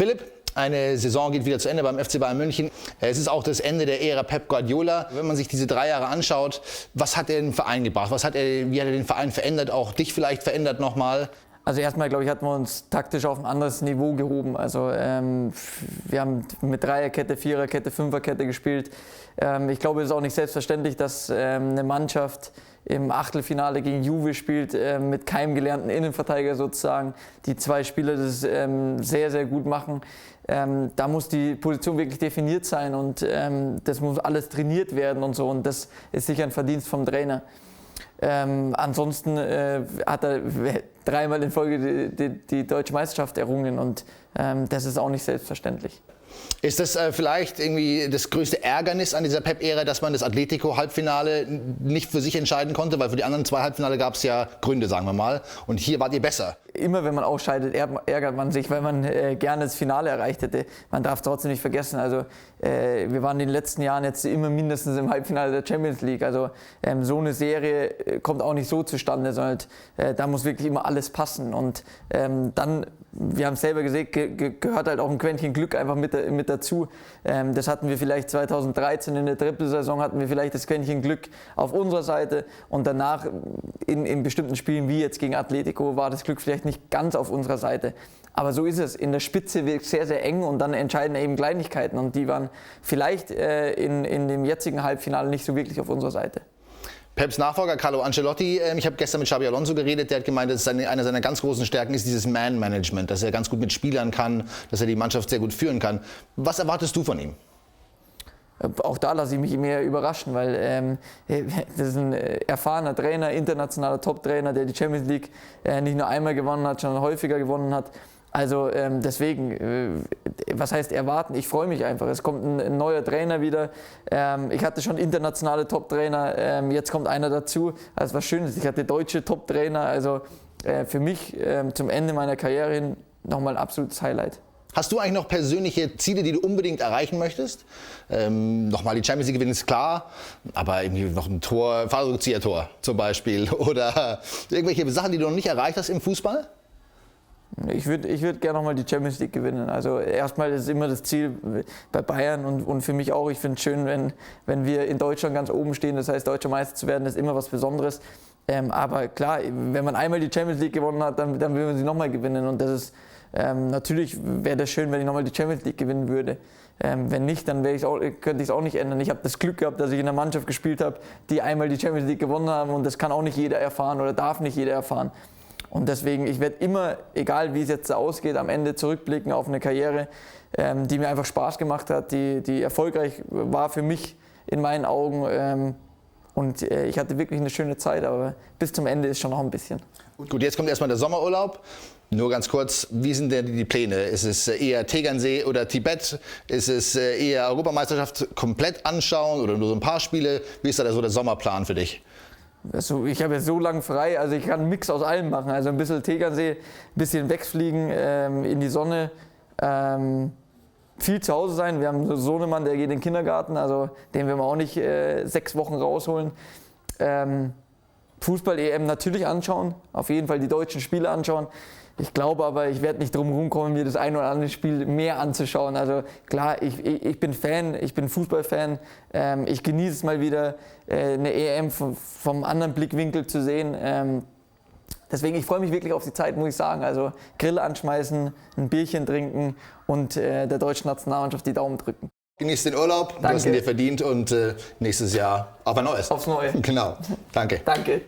Philipp, eine Saison geht wieder zu Ende beim FC Bayern München. Es ist auch das Ende der Ära Pep Guardiola. Wenn man sich diese 3 Jahre anschaut, was hat er den Verein gebracht? Wie hat er den Verein verändert? Auch dich vielleicht verändert nochmal? Also erstmal, glaube ich, hatten wir uns taktisch auf ein anderes Niveau gehoben. Also wir haben mit Dreierkette, Viererkette, Fünferkette gespielt. Ich glaube, es ist auch nicht selbstverständlich, dass eine Mannschaft im Achtelfinale gegen Juve spielt, mit keinem gelernten Innenverteidiger sozusagen. Die 2 Spieler das sehr, sehr gut machen. Da muss die Position wirklich definiert sein und das muss alles trainiert werden und so. Und das ist sicher ein Verdienst vom Trainer. Ansonsten hat er 3-mal in Folge die deutsche Meisterschaft errungen und das ist auch nicht selbstverständlich. Ist das vielleicht irgendwie das größte Ärgernis an dieser Pep-Ära, dass man das Atletico-Halbfinale nicht für sich entscheiden konnte? Weil für die anderen 2 Halbfinale gab es ja Gründe, sagen wir mal. Und hier wart ihr besser. Immer wenn man ausscheidet, ärgert man sich, weil man gerne das Finale erreicht hätte. Man darf trotzdem nicht vergessen, also wir waren in den letzten Jahren jetzt immer mindestens im Halbfinale der Champions League. Also so eine Serie kommt auch nicht so zustande, sondern da muss wirklich immer alles passen. Und dann, wir haben es selber gesehen, gehört halt auch ein Quäntchen Glück einfach mit dazu. Das hatten wir vielleicht 2013 in der Trippelsaison, hatten wir vielleicht das Quäntchen Glück auf unserer Seite. Und danach in bestimmten Spielen, wie jetzt gegen Atletico, war das Glück vielleicht nicht ganz auf unserer Seite. Aber so ist es. In der Spitze wird es sehr, sehr eng und dann entscheiden eben Kleinigkeiten. Und die waren vielleicht in dem jetzigen Halbfinale nicht so wirklich auf unserer Seite. Peps Nachfolger Carlo Ancelotti, ich habe gestern mit Xabi Alonso geredet, der hat gemeint, dass eine seiner ganz großen Stärken ist dieses Man-Management, dass er ganz gut mit Spielern kann, dass er die Mannschaft sehr gut führen kann. Was erwartest du von ihm? Auch da lasse ich mich mehr überraschen, weil das ist ein erfahrener Trainer, internationaler Top-Trainer, der die Champions League nicht nur einmal gewonnen hat, sondern häufiger gewonnen hat. Also deswegen, was heißt erwarten? Ich freue mich einfach. Es kommt ein neuer Trainer wieder. Ich hatte schon internationale Top-Trainer, jetzt kommt einer dazu. Also was Schönes, ich hatte deutsche Top-Trainer. Also für mich zum Ende meiner Karriere hin nochmal ein absolutes Highlight. Hast du eigentlich noch persönliche Ziele, die du unbedingt erreichen möchtest? Nochmal die Champions League gewinnen ist klar, aber irgendwie noch ein Tor, Fallrückzieher-Tor zum Beispiel oder irgendwelche Sachen, die du noch nicht erreicht hast im Fußball? Ich würd gerne nochmal die Champions League gewinnen. Also erstmal ist immer das Ziel bei Bayern und für mich auch. Ich finde es schön, wenn wir in Deutschland ganz oben stehen. Das heißt, deutscher Meister zu werden, ist immer was Besonderes. Aber klar, wenn man einmal die Champions League gewonnen hat, dann will man sie nochmal gewinnen. Und das ist natürlich wäre das schön, wenn ich nochmal die Champions League gewinnen würde. Wenn nicht, dann könnte ich es auch nicht ändern. Ich habe das Glück gehabt, dass ich in einer Mannschaft gespielt habe, die einmal die Champions League gewonnen haben. Und das kann auch nicht jeder erfahren oder darf nicht jeder erfahren. Und deswegen, ich werde immer, egal wie es jetzt ausgeht, am Ende zurückblicken auf eine Karriere, die mir einfach Spaß gemacht hat, die erfolgreich war für mich in meinen Augen. Und ich hatte wirklich eine schöne Zeit, aber bis zum Ende ist schon noch ein bisschen. Gut, jetzt kommt erstmal der Sommerurlaub. Nur ganz kurz, wie sind denn die Pläne? Ist es eher Tegernsee oder Tibet? Ist es eher Europameisterschaft komplett anschauen oder nur so ein paar Spiele? Wie ist da so der Sommerplan für dich? Also ich habe ja so lange frei, also ich kann einen Mix aus allem machen. Also ein bisschen Tegernsee, ein bisschen wegfliegen in die Sonne, viel zu Hause sein. Wir haben so einen Sohnemann, der geht in den Kindergarten, also den werden wir auch nicht 6 Wochen rausholen. Fußball-EM natürlich anschauen, auf jeden Fall die deutschen Spiele anschauen. Ich glaube aber, ich werde nicht drum herum kommen, mir das ein oder andere Spiel mehr anzuschauen. Also klar, ich bin Fan, ich bin Fußballfan. Ich genieße es mal wieder, eine EM vom anderen Blickwinkel zu sehen. Deswegen, ich freue mich wirklich auf die Zeit, muss ich sagen. Also Grill anschmeißen, ein Bierchen trinken und der deutschen Nationalmannschaft die Daumen drücken. Genieß den Urlaub, du hast ihn dir verdient und nächstes Jahr auf ein neues. Aufs Neue. Genau, danke. Danke.